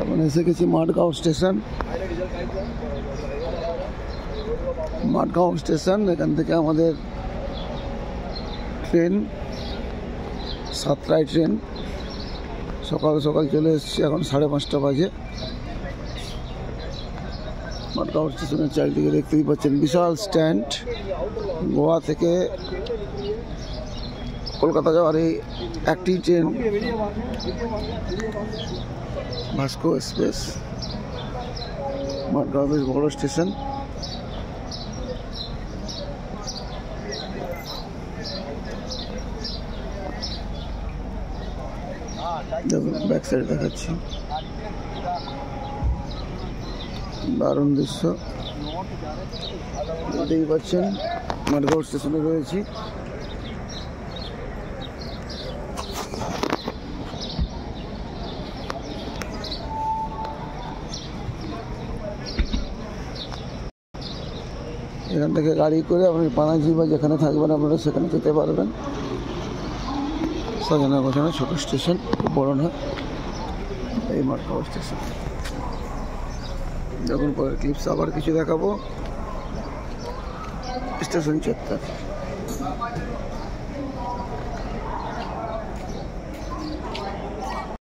এখন এসে গেছি মাঠগাঁও স্টেশন। মাঠগাঁও স্টেশন, এখান থেকে আমাদের ট্রেন 7টায় ট্রেন। সকাল সকাল চলে এসেছি, এখন 5:30 বাজে। মাঠগাঁও স্টেশনের চারিদিকে দেখতেই পাচ্ছেন বিশাল স্ট্যান্ড। গোয়া থেকে কলকাতা যাওয়ার এই একটি ট্রেন, ভাস্কো এক্সপ্রেস। মাঠগাঁও বেশ বড় স্টেশন। দেখুন ব্যাক সাইড দেখাচ্ছি, দারুণ দৃশ্য দেখতেই পাচ্ছেন। মাঠগাঁও স্টেশনে রয়েছি। এখান থেকে গাড়ি করে আপনি পানাজি বা যেখানে থাকবেন আপনারা সেখানে যেতে পারবেন। সাজানো গোছানো ছোটো স্টেশন, বড় না। এই মাঠগাঁও স্টেশন। যখন পরের ক্লিপস আবার কিছু দেখাবো। স্টেশন চত্বর।